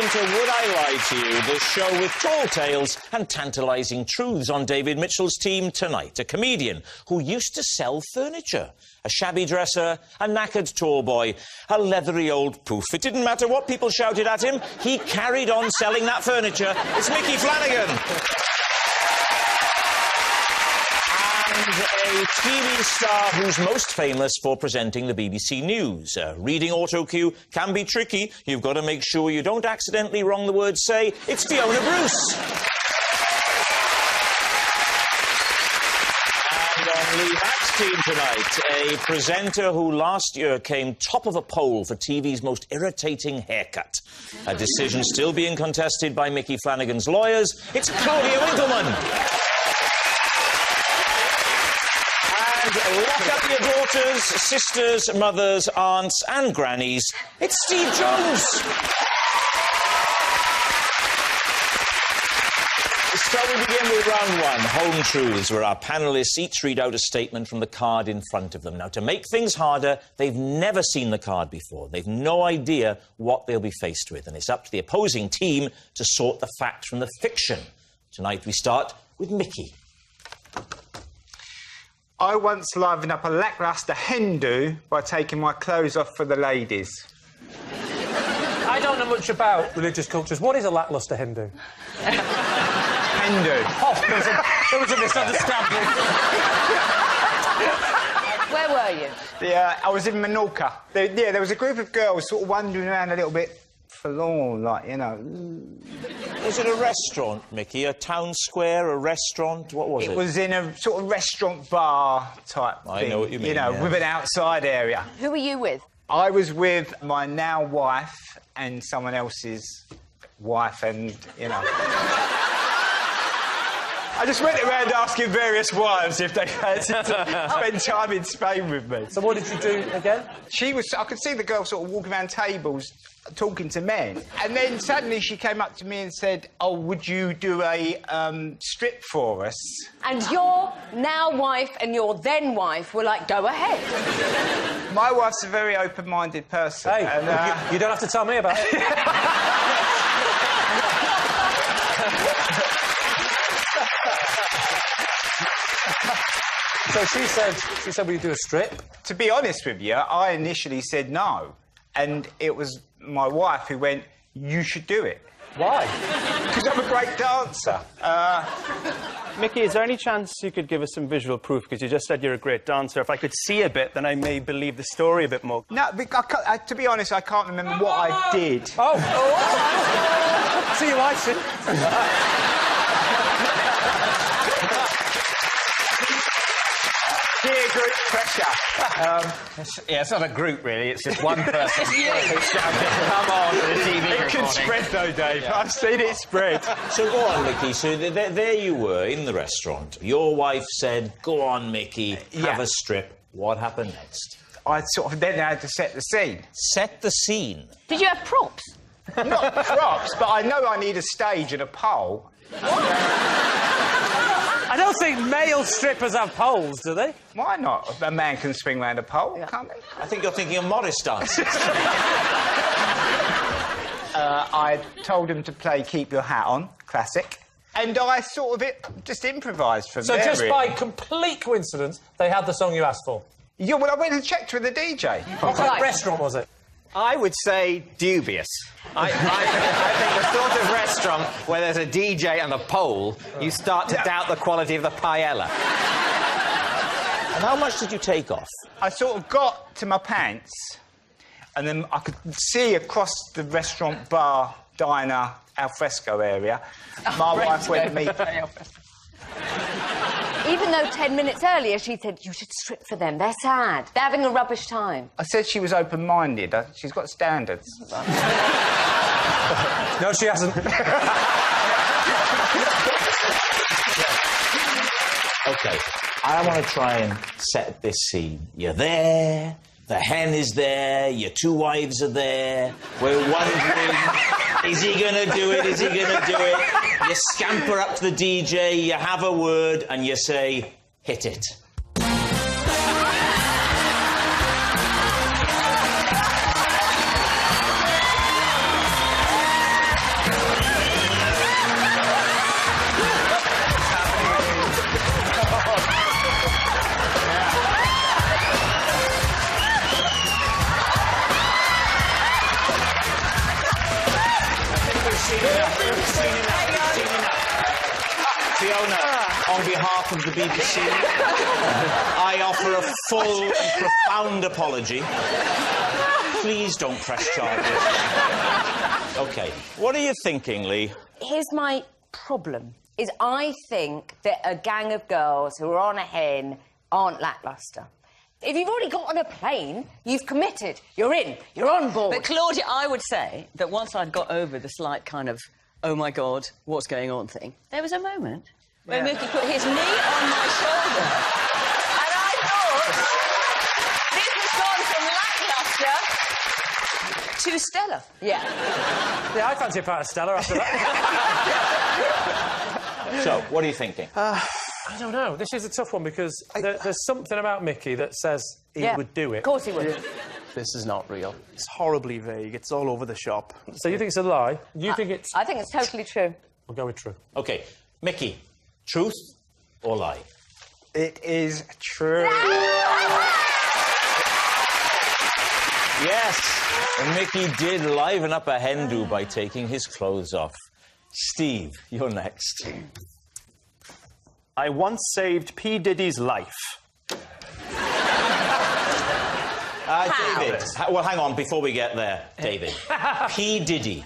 to Would I Lie to You, the show with tall tales and tantalising truths on David Mitchell's team tonight. A comedian who used to sell furniture, a shabby dresser, a knackered tall boy, a leathery old poof. It didn't matter what people shouted at him, he carried on selling that furniture. It's Mickey Flanagan. And a TV star who's most famous for presenting the BBC News. Reading autocue can be tricky. You've got to make sure you don't accidentally wrong the word say. It's Fiona Bruce. And on Lee Mack's team tonight, a presenter who last year came top of a poll for TV's most irritating haircut. A decision still being contested by Mickey Flanagan's lawyers. It's Claudia Winkleman. Lock up your daughters, sisters, mothers, aunts and grannies. It's Steve Jones. So we begin with round one, Home Truths, where our panellists each read out a statement from the card in front of them. Now, to make things harder, they've never seen the card before. They've no idea what they'll be faced with, and it's up to the opposing team to sort the fact from the fiction. Tonight we start with Mickey. I once livened up a lacklustre hen do by taking my clothes off for the ladies. I don't know much about religious cultures. What is a lacklustre hen do? Hen do. Oh, there was a misunderstanding. Where were you? I was in Menorca. There was a group of girls sort of wandering around a little bit forlorn, like, you know. Was it a restaurant, Mickey? A town square, a restaurant? What was it? It was in a sort of restaurant bar type thing. I know what you mean, You know, yeah. with an outside area. Who were you with? I was with my now wife and someone else's wife and, you know... I just went around asking various wives if they fancied to spend time in Spain with me. So what did you do again? I could see the girl sort of walking around tables talking to men. And then suddenly she came up to me and said, "Oh, would you do a strip for us?" And your now wife and your then wife were like, go ahead. My wife's a very open-minded person. Hey, and, you don't have to tell me about it. So she said, will you do a strip? To be honest with you, I initially said no. And it was my wife who went, "You should do it." Why? Because I'm a great dancer. Mickey, is there any chance you could give us some visual proof? Because you just said you're a great dancer. If I could see a bit, then I may believe the story a bit more. No, to be honest, I can't remember what I did. Oh! See you later. Dear group pressure. It's not a group, really. It's just one person who's shouting, "Come on," to the TV It can recording. spread, though, Dave. Yeah. I've seen it spread. So go on, Mickey. So there you were in the restaurant. Your wife said, "Go on, Mickey, have a strip." What happened next? I sort of then had to set the scene. Set the scene. Did you have props? Not props, but I know I need a stage and a pole. I don't think male strippers have poles, do they? Why not? A man can swing round a pole, can't he? I think you're thinking of Morris dances. I told him to play Keep Your Hat On, classic. And I sort of just improvised from there, So just really. by complete coincidence, they had the song you asked for? Yeah, well, I went and checked with the DJ. What kind of restaurant was it? I would say dubious. I think the sort of restaurant where there's a DJ and a pole, you start to doubt the quality of the paella. And how much did you take off? I sort of got to my pants, and then I could see across the restaurant, bar, diner, alfresco area. My wife went to meet... Even though 10 minutes earlier she said, you should strip for them, they're sad, they're having a rubbish time. I said she was open-minded. She's got standards. No, she hasn't. OK, I want to try and set this scene. You're there, the hen is there, your two wives are there. We're wondering, is he going to do it, is he going to do it? You scamper up to the DJ, you have a word, and you say, hit it. BBC. I offer a full and profound apology. Please don't press charges. OK, what are you thinking, Lee? Here's my problem, is I think that a gang of girls who are on a hen aren't lacklustre. If you've already got on a plane, you've committed. You're in. You're on board. But, Claudia, I would say that once I'd got over the slight kind of, oh, my God, what's going on thing, there was a moment where Mickey put his knee on my shoulder and I thought this has gone from lacklustre to stellar. Yeah. Yeah, I fancy a part of Stella after that. So, what are you thinking? I don't know. This is a tough one because there's something about Mickey that says he would do it. Of course he would. This is not real. It's horribly vague. It's all over the shop. So you think it's a lie? You think it's... I think it's totally true. We'll go with true. OK, Mickey, truth or lie? It is true. Yes, Mickey did liven up a hen do by taking his clothes off. Steve, you're next. I once saved P. Diddy's life. David. Well, hang on, before we get there, David. P. Diddy.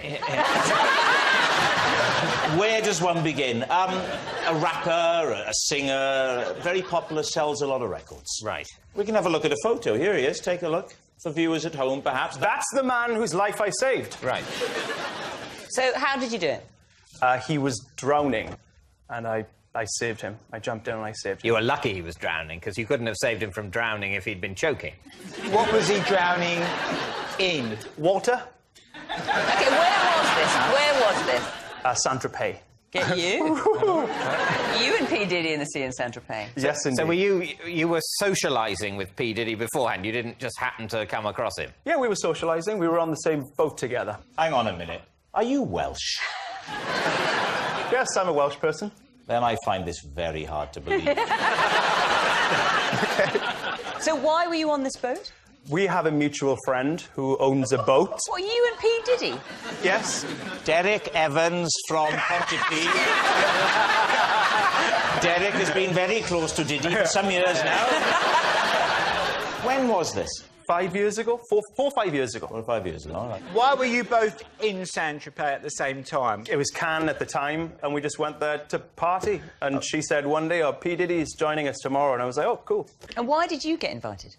Where does one begin? A rapper, a singer, very popular, sells a lot of records. Right. We can have a look at a photo. Here he is. Take a look. For viewers at home, perhaps. That's the man whose life I saved. Right. So how did you do it? He was drowning, and I saved him. I jumped in and I saved him. You were lucky he was drowning, because you couldn't have saved him from drowning if he'd been choking. What was he drowning in? Water? OK, where was this? Where was this? Saint-Tropez. Get you? You and P. Diddy in the sea in Saint-Tropez. Yes, indeed. So were you were socialising with P. Diddy beforehand? You didn't just happen to come across him? Yeah, we were socialising. We were on the same boat together. Hang on a minute. Are you Welsh? Yes, I'm a Welsh person. Then I find this very hard to believe. So why were you on this boat? We have a mutual friend who owns a boat. What, you and P. Diddy? Yes. Derek Evans from Pontypridd. Derek has been very close to Diddy for some years now. When was this? 5 years ago? 4 or 5 years ago. 4 or 5 years ago, all right. Why were you both in Saint-Tropez at the same time? It was Cannes at the time, and we just went there to party. And she said one day, oh, P. Diddy's joining us tomorrow. And I was like, oh, cool. And why did you get invited?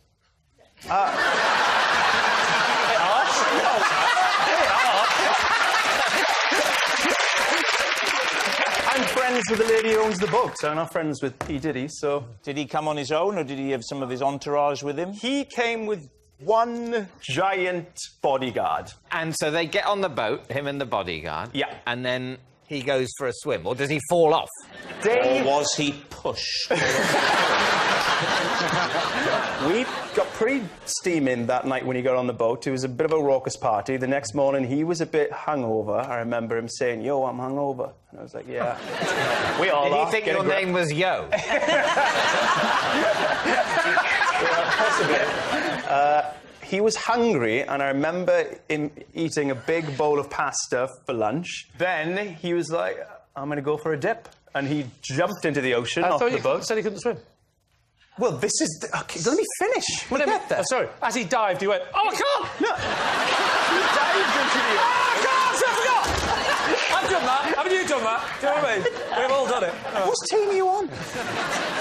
I'm friends with the lady who owns the boat, so I'm not friends with P. Diddy, so... Did he come on his own, or did he have some of his entourage with him? He came with one giant bodyguard. And so they get on the boat, him and the bodyguard. Yeah. And then he goes for a swim, or does he fall off? Or was he pushed? We got pretty steaming that night when he got on the boat. It was a bit of a raucous party. The next morning, he was a bit hungover. I remember him saying, yo, I'm hungover. And I was like, yeah. We all Did are. he think Get a your grip. name was Yo? Possibly. He was hungry, and I remember him eating a big bowl of pasta for lunch. Then he was like, I'm going to go for a dip. And he jumped into the ocean off the boat. Said he couldn't swim. Well, this is... Okay, let me finish. We'll get there. Oh, sorry. As he dived, he went, oh, I can't! No. He dived into the ocean. Oh, God, I forgot! I've done that. Haven't you done that? Do you know what I mean? We've all done it. Whose team are you on?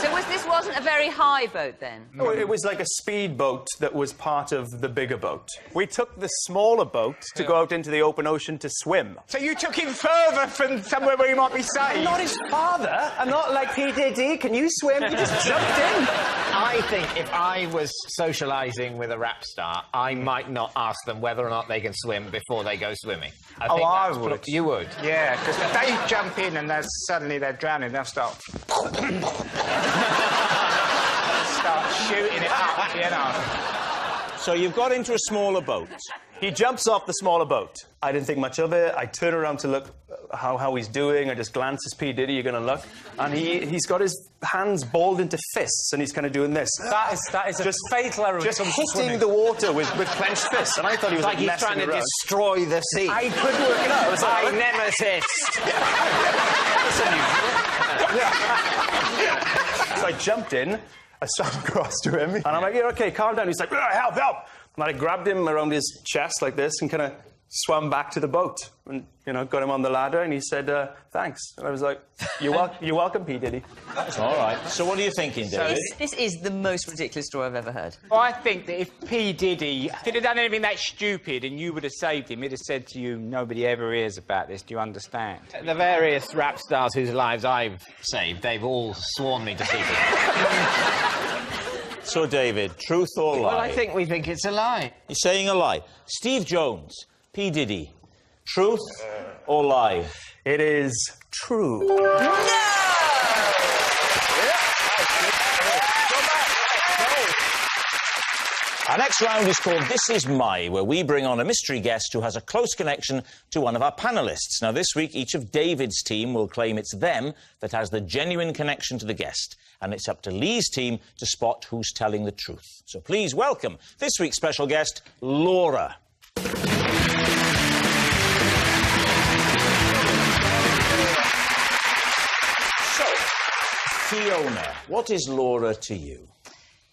So this wasn't a very high boat then? No, it was like a speedboat that was part of the bigger boat. We took the smaller boat to go out into the open ocean to swim. So you took him further from somewhere where he might be safe? I'm not his father. I'm not like P. Diddy. Can you swim? He just jumped in. I think if I was socialising with a rap star, I might not ask them whether or not they can swim before they go swimming. I think I that's would. You would? Yeah, because if they jump in and suddenly they're drowning, they'll start... start shooting it up, you know. So you've got into a smaller boat. He jumps off the smaller boat. I didn't think much of it. I turn around to look how he's doing. I just glance at P. Diddy, you're going to look. And he's got his hands balled into fists, and he's kind of doing this. That is a fatal error. Just hitting the water with clenched fists. And I thought he was Like he's messing trying to around. destroy the sea. I couldn't work it out. It was My like, nemesis. So I jumped in, I swam across to him, and I'm like, yeah, OK, calm down. He's like, help, help. And I grabbed him around his chest like this and kind of swam back to the boat and, you know, got him on the ladder, and he said, thanks. And I was like, you're welcome, P. Diddy. All right. So what are you thinking, David? This is the most ridiculous story I've ever heard. Well, I think that if P. Diddy had done anything that stupid and you would have saved him, he'd have said to you, nobody ever hears about this, do you understand? The various rap stars whose lives I've saved, they've all sworn me to secrecy. So, David, truth or lie? Well, I think we think it's a lie. You're saying a lie. Steve Jones, P. Diddy, truth or lie? It is true. Our next round is called This Is My, where we bring on a mystery guest who has a close connection to one of our panellists. Now, this week, each of David's team will claim it's them that has the genuine connection to the guest, and it's up to Lee's team to spot who's telling the truth. So please welcome this week's special guest, Laura. So, Fiona, what is Laura to you?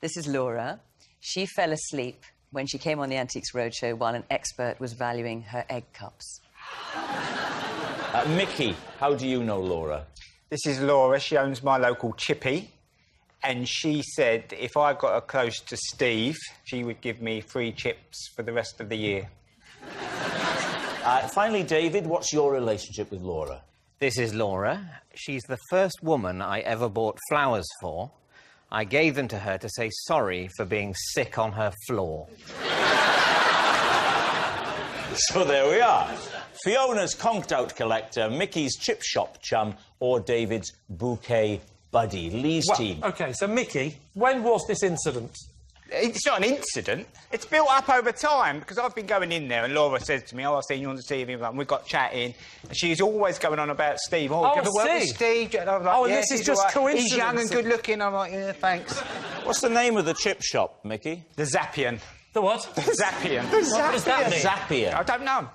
This is Laura. She fell asleep when she came on the Antiques Roadshow while an expert was valuing her egg cups. Mickey, how do you know Laura? This is Laura. She owns my local chippy. And she said if I got her close to Steve, she would give me free chips for the rest of the year. Finally, David, what's your relationship with Laura? This is Laura. She's the first woman I ever bought flowers for. I gave them to her to say sorry for being sick on her floor. So there we are. Fiona's conked-out collector, Mickey's chip shop chum, or David's bouquet buddy. Lee's team. OK, so, Mickey, when was this incident? It's not an incident. It's built up over time, because I've been going in there and Laura says to me, oh, I've seen you on the TV, and we got chatting, and she's always going on about Steve. Oh, do you ever work with Steve? And I'm like, Oh, yeah, this is he's just all right. coincidence. He's young and good-looking. I'm like, yeah, thanks. What's the name of the chip shop, Mickey? The Zappian. The what? The Zappian. What does that mean? Zappian. I don't know.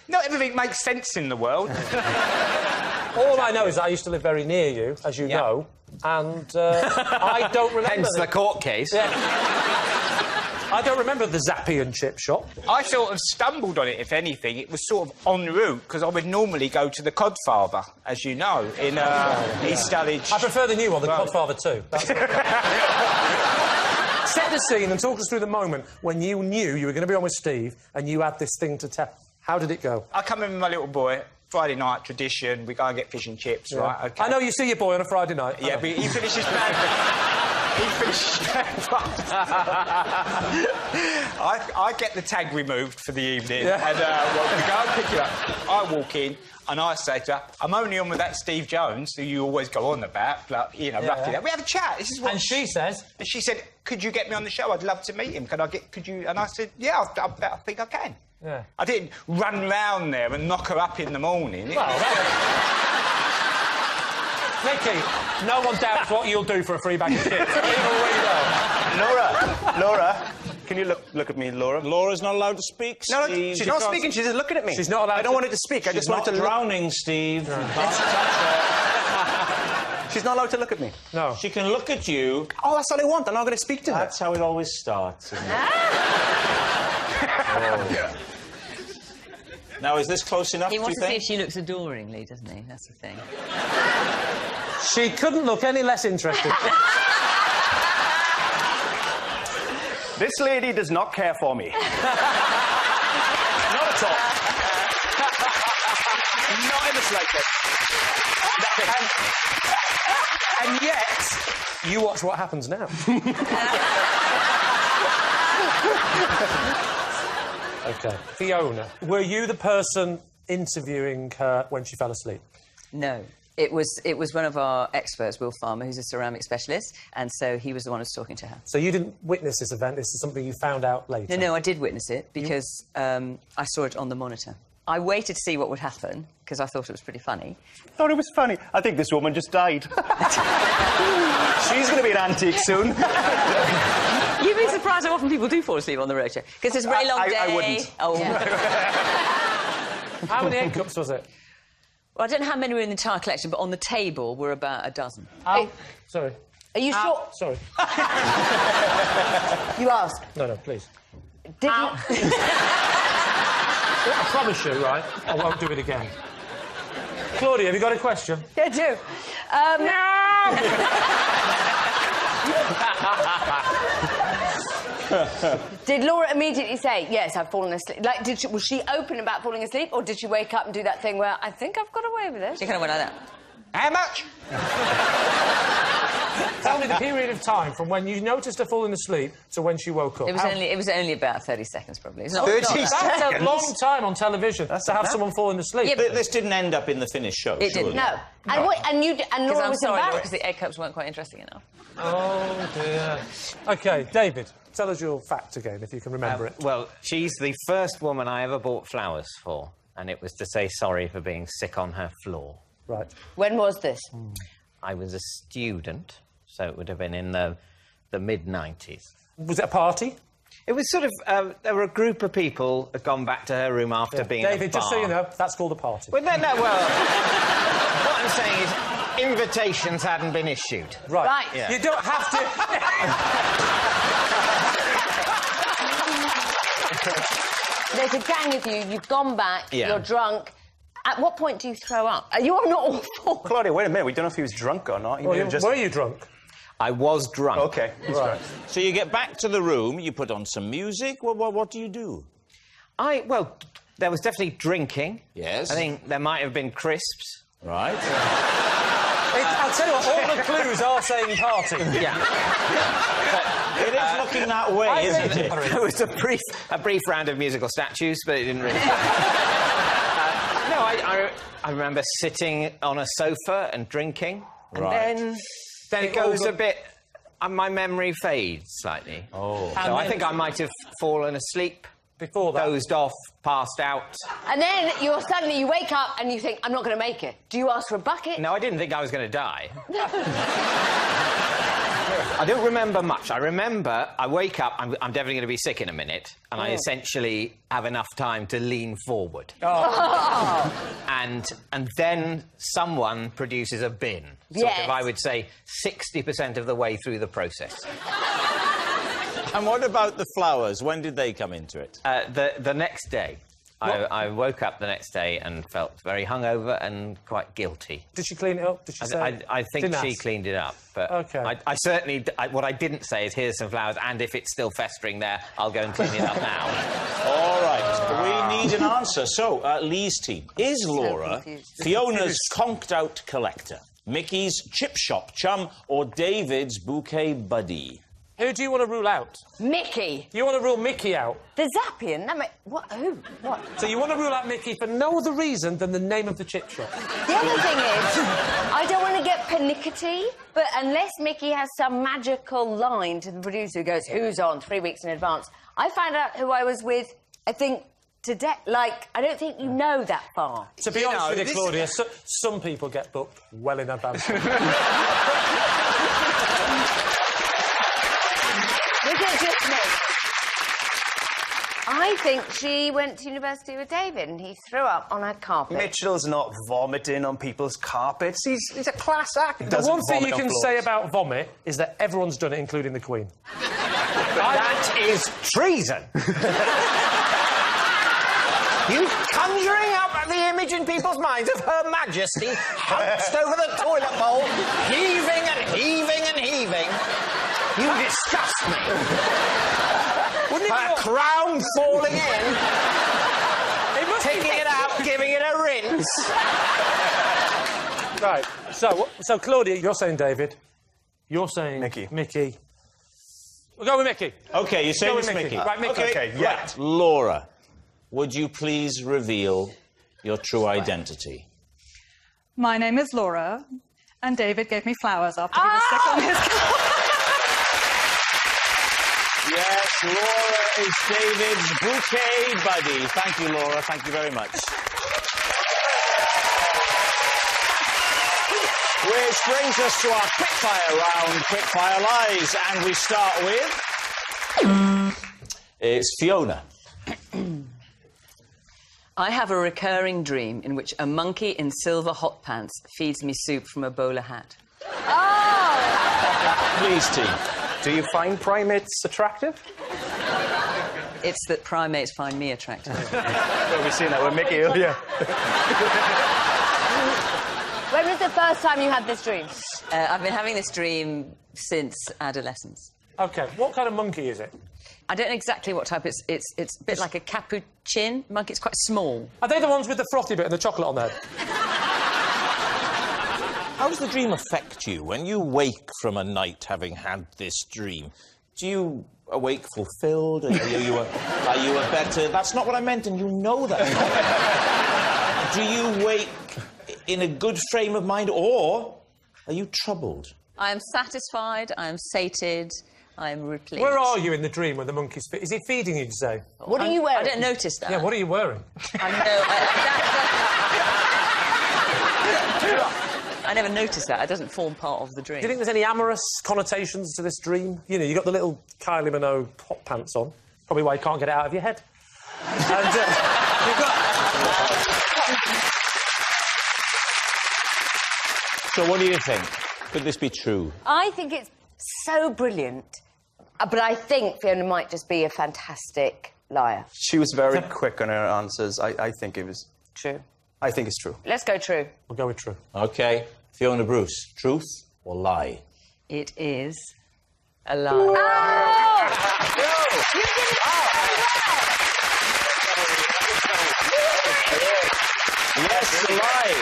Not everything makes sense in the world. All I know is that I used to live very near you, as you know, and I don't remember... Hence the court case. Yeah. I don't remember the Zappian chip shop. I sort of stumbled on it, if anything. It was sort of en route, because I would normally go to the Codfather, as you know, in East Dulwich. I prefer the new one, the Codfather 2. Set the scene and talk us through the moment when you knew you were going to be on with Steve and you had this thing to tell. How did it go? I come in with my little boy, Friday night tradition, we go and get fish and chips, right? Okay. I know you see your boy on a Friday night. Yeah, but he finishes I get the tag removed for the evening, and we go and pick it up. I walk in, and I say to her, I'm only on with that Steve Jones, who you always go on about, like, you know, roughly that. We have a chat. This is what... And she says... And she said, could you get me on the show? I'd love to meet him. Could you... And I said, yeah, I think I can. Yeah. I didn't run round there and knock her up in the morning. Mickey, no one doubts what you'll do for a free bag of chips. Even we know. Laura, can you look at me, Laura? Laura's not allowed to speak, No, Steve. she's not speaking. She's just looking at me. She's not allowed I don't to- want her to speak. I just want her to drowning, Steve. You can't touch her. She's not allowed to look at me. No. She can look at you. Oh, that's all I want. I'm not going to speak to her. That's how it always starts, isn't it? Oh. Now, is this close enough, He do you wants to see think? if she looks adoringly, doesn't he? That's the thing. She couldn't look any less interested. This lady does not care for me. Not at all. Not in the slightest. And yet, you watch what happens now. OK. Fiona, were you the person interviewing her when she fell asleep? No. It was one of our experts, Will Farmer, who's a ceramic specialist, and so he was the one who was talking to her. So you didn't witness this event, this is something you found out later? No, I did witness it, because I saw it on the monitor. I waited to see what would happen, because I thought it was pretty funny. I thought it was funny. I think this woman just died. She's going to be an antique soon. You'd be surprised how often people do fall asleep on the roadshow, because it's a very long day. I wouldn't. Oh. How many egg cups was it? Well, I don't know how many were in the entire collection, but on the table were about a dozen. Oh, sorry. Are you sure? Sorry. You ask. No, please. Did you... I promise you, right, I won't do it again. Claudia, have you got a question? I do. Did Laura immediately say, yes, I've fallen asleep? Like, was she open about falling asleep, or did she wake up and do that thing where, I think I've got away with this? She kind of went like that. How much? Tell me the period of time from when you noticed her falling asleep to when she woke up. It was only about 30 seconds, probably. It's not, 30 not that. That's a seconds? long time on television to have someone falling asleep. Yeah, This didn't end up in the finished show, It surely. didn't. No. And, and Laura I'm was sorry, embarrassed. because the egg cups weren't quite interesting enough. Oh, dear. OK, David, tell us your fact again, if you can remember it. Well, she's the first woman I ever bought flowers for, and it was to say sorry for being sick on her floor. Right. When was this? I was a student, so it would have been in the mid-90s. Was it a party? It was sort of... there were a group of people had gone back to her room after being David, at a bar. just so you know, that's called a party. Well, well... what I'm saying is invitations hadn't been issued. Right. Right. Yeah. You don't have to... There's a gang of you, you've gone back, Yeah. you're drunk. At what point do you throw up? You are not awful. Claudia, wait a minute. We don't know if he was drunk or not. Were you drunk? I was drunk. OK. Right. So you get back to the room, you put on some music. What do you do? Well, there was definitely drinking. Yes. I think there might have been crisps. Right. I'll tell you what, all the clues are saying party. Yeah. It is looking that way, isn't it? There was a brief round of musical statues, but it didn't really... No, I remember sitting on a sofa and drinking, and Right. then it goes a bit... my memory fades slightly. Oh. So I think I might have fallen asleep, Before that. dozed off, passed out. And then you wake up and you think, I'm not going to make it. Do you ask for a bucket? No, I didn't think I was going to die. I don't remember much. I remember I wake up, I'm definitely going to be sick in a minute, and I essentially have enough time to lean forward. Oh. And then someone produces a bin. Sort Yes. of, I would say, 60% of the way through the process. And what about the flowers? When did they come into it? The next day, I woke up the next day and felt very hungover and quite guilty. Did she clean it up? Did she say... I think Didn't she ask? cleaned it up, but OK. I certainly... what I didn't say is, here's some flowers, and if it's still festering there, I'll go and clean it up now. All right, we need an answer. So, Lee's team. Is Laura confused. Fiona's conked-out collector, Mickey's chip shop chum, or David's bouquet buddy? Who do you want to rule out? Mickey. You want to rule Mickey out? The Zappian? What? Who? What? So you want to rule out Mickey for no other reason than the name of the chip shop? The other thing is, I don't want to get pernickety, but unless Mickey has some magical line to the producer who goes, who's on 3 weeks in advance, I found out who I was with, I think, today. Like, I don't think you know that far. To be honest with you, Claudia, some people get booked well in advance. Look at just me. I think she went to university with David and he threw up on her carpet. Mitchell's not vomiting on people's carpets. He's a class act. The one thing you can say about vomit is that everyone's done it, including the Queen. That is treason! You conjuring up the image in people's minds of Her Majesty hunched over the toilet bowl, heaving and heaving and heaving. You disgust me. Wouldn't it be a crown falling in, taking it out, giving it a rinse? Right, so Claudia, you're saying David. You're saying... Mickey. Mickey. We'll go with Mickey. OK, you're saying Go it's with Mickey. Right, Mickey. OK, yeah. Right, Laura, would you please reveal your true identity? My name is Laura, and David gave me flowers after he was sick on his couch. Yes, Laura is David's bouquet buddy. Thank you, Laura. Thank you very much. Which brings us to our quickfire round, Quickfire Lies. And we start with... It's Fiona. I have a recurring dream in which a monkey in silver hot pants feeds me soup from a bowler hat. Oh! please, team. Do you find primates attractive? It's that primates find me attractive. Well, we've seen that with Mickey earlier. When was the first time you had this dream? I've been having this dream since adolescence. OK, what kind of monkey is it? I don't know exactly what type. It's a bit like a capuchin monkey. It's quite small. Are they the ones with the frothy bit and the chocolate on there? How does the dream affect you when you wake from a night having had this dream? Do you awake fulfilled? Are you a better... That's not what I meant, and you know that. Do you wake in a good frame of mind, or are you troubled? I am satisfied. I am sated. I am replete. Where are you in the dream when the monkey's... Is he feeding you, you say? What are you wearing? I don't notice that. Yeah, what are you wearing? I never noticed that. It doesn't form part of the dream. Do you think there's any amorous connotations to this dream? You know, you got the little Kylie Minogue hot pants on. Probably why you can't get it out of your head. And you've got... So what do you think? Could this be true? I think it's so brilliant, but I think Fiona might just be a fantastic liar. She was very quick on her answers. I think it was... True. I think it's true. Let's go true. We'll go with true. OK. Fiona Bruce, truth or lie? It is a lie. Oh! Yes, a lie.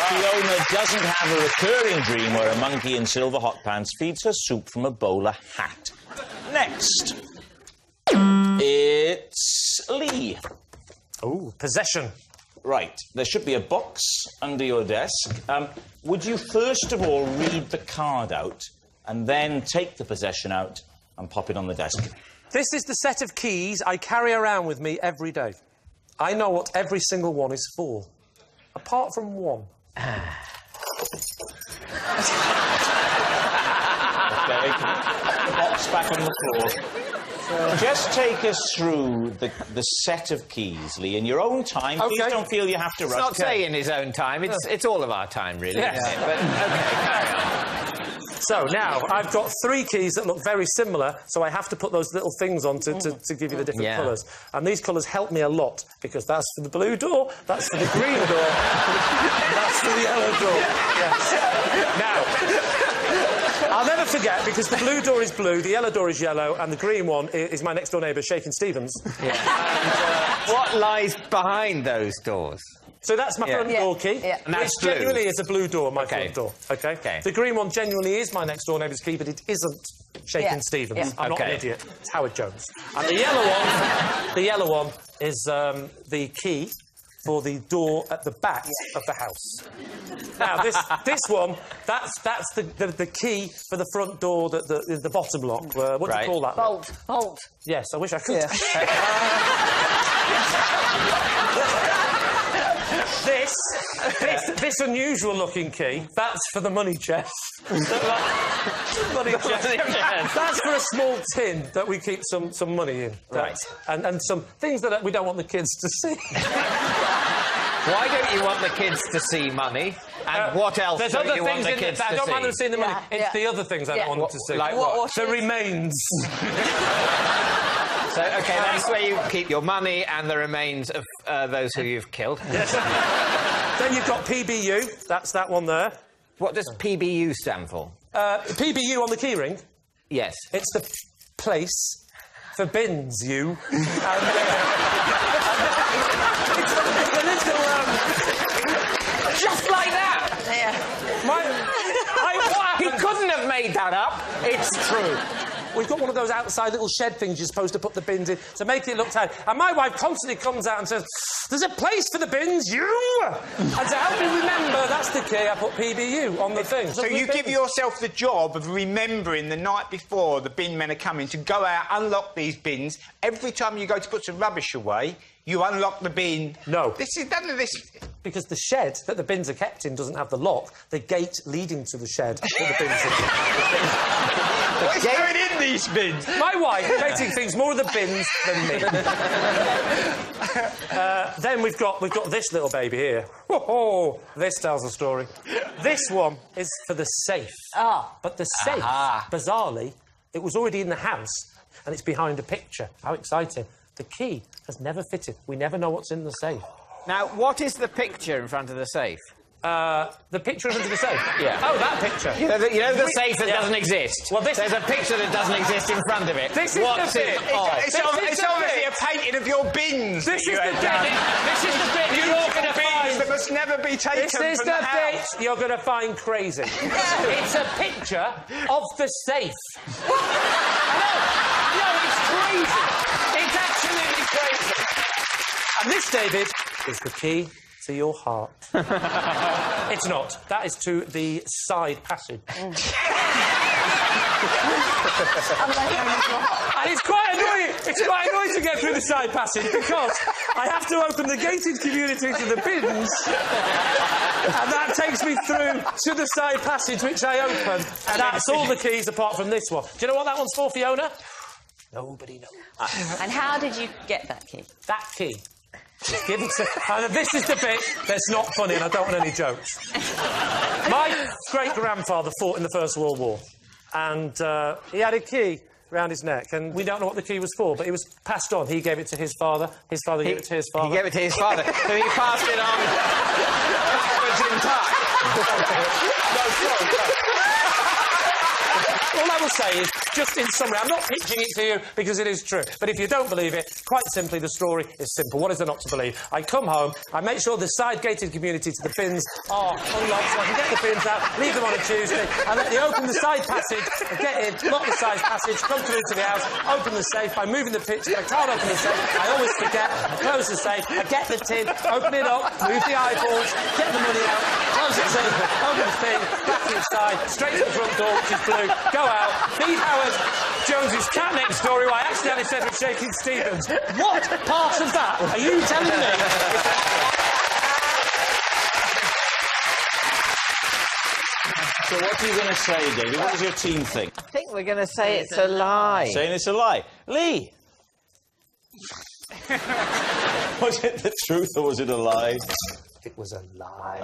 Fiona doesn't have a recurring dream where a monkey in silver hot pants feeds her soup from a bowler hat. Next. It's Lee. Oh, possession. Right. There should be a box under your desk. Would you first of all read the card out and then take the possession out and pop it on the desk? This is the set of keys I carry around with me every day. I know what every single one is for. Apart from one. Okay. The box back on the floor. Just take us through the set of keys, Lee, in your own time. Please don't feel you have to rush. It's not saying his own time. It's all of our time, really. Yes. Isn't it? But OK, carry on. So now I've got 3 keys that look very similar, so I have to put those little things on to give you the different colours. And these colours help me a lot, because that's for the blue door, that's for the green door, and that's for the yellow door. Yes. Now, I'll never forget, because the blue door is blue, the yellow door is yellow, and the green one is my next door neighbour, Shakin' Stevens. Yeah. And, what lies behind those doors? So that's my front door key. Yeah. And that's Which genuinely is a blue door, my Okay. front door. OK? Okay. The green one genuinely is my next door neighbour's key, but it isn't Shakin' Stevens. Yeah. I'm not an Okay. idiot. It's Howard Jones. And the yellow one is the key for the door at the back of the house. Now, this one, that's the key for the front door, the bottom lock. What do you call that? Bolt. Yes, I wish I could. This unusual-looking key, that's for the money chest. Money chest. That's for a small tin that we keep some money in. Right. And some things that we don't want the kids to see. Why don't you want the kids to see money? And what else There's don't other you things want the in kids I to don't see? mind them seeing the money. Yeah, It's the other things I don't want them to see. Like what? The remains. So, OK, that's where you keep your money and the remains of those who you've killed. Yes. Then you've got PBU. That's that one there. What does PBU stand for? PBU on the keyring. Yes. It's the place for bins, you. Just like that! He couldn't have made that up. It's true. We've got one of those outside little shed things you're supposed to put the bins in to make it look tidy. And my wife constantly comes out and says, "There's a place for the bins, you!" And to help me remember, that's the key, I put PBU on the thing. So you give yourself the job of remembering the night before the bin men are coming to go out, unlock these bins. Every time you go to put some rubbish away, you unlock the bin. No. This is none of this. Because the shed that the bins are kept in doesn't have the lock. The gate leading to the shed that the bins are What's going in these bins? My wife Katie thinks more of the bins than me. Then we've got this little baby here. Oh, this tells a story. This one is for the safe. But the safe, bizarrely, it was already in the house and it's behind a picture. How exciting. The key has never fitted. We never know what's in the safe. Now, what is the picture in front of the safe? The picture under the safe? Yeah. Oh, that picture. You know the safe that doesn't exist? Well, There's a picture that doesn't exist in front of it. This is What's the bit. it of? It's obviously a painting of your bins. This is the bit. This is the bit you're all going to find. That must never be taken This is from the bit house. you're going to find crazy. It's a picture of the safe. I know, it's crazy. It's absolutely crazy. And this, David, is the key to your heart. It's not. That is to the side passage. And it's quite annoying. It's quite annoying to get through the side passage because I have to open the gated community to the bins, and that takes me through to the side passage, which I open, and that's all the keys apart from this one. Do you know what that one's for, Fiona? Nobody knows. And how did you get that key? That key. Give it to... And this is the bit that's not funny, and I don't want any jokes. My great-grandfather fought in the First World War, and he had a key round his neck, and we don't know what the key was for, but it was passed on. He gave it to his father. His father gave it to his father. He gave it to his father. So he passed it on backwards in time. All I will say is, just in summary, I'm not pitching it to you because it is true, but if you don't believe it, quite simply, the story is simple. What is there not to believe? I come home, I make sure the side-gated community to the bins are unlocked so I can get the bins out, leave them on a Tuesday, I let you open the side passage, get in, lock the side passage, come through to the house, open the safe by moving the picture. I can't open the safe, I always forget, I close the safe, I get the tin, open it up, move the eyeballs, get the money out, close the safe, open the thing, back inside, straight to the front door, which is blue, go out, feed Howard Jones's cat next door, who I accidentally said was Shaking Stevens. What part of that are you telling me? So what are you going to say, David? What does your team think? I think we're going to say it's a lie. Saying it's a lie. Lee! Was it the truth or was it a lie? It was a lie.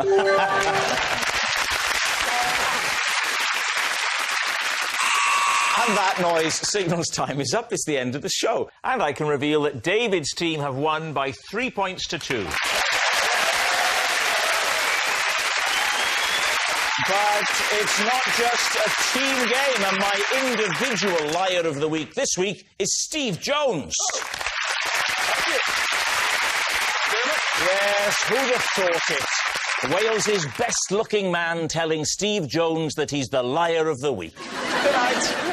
And that noise signals time is up. It's the end of the show. And I can reveal that David's team have won by 3 points to 2. But it's not just a team game, and my individual liar of the week this week is Steve Jones. Yes, who'd have thought it? Wales' best-looking man telling Steve Jones that he's the liar of the week. Good night.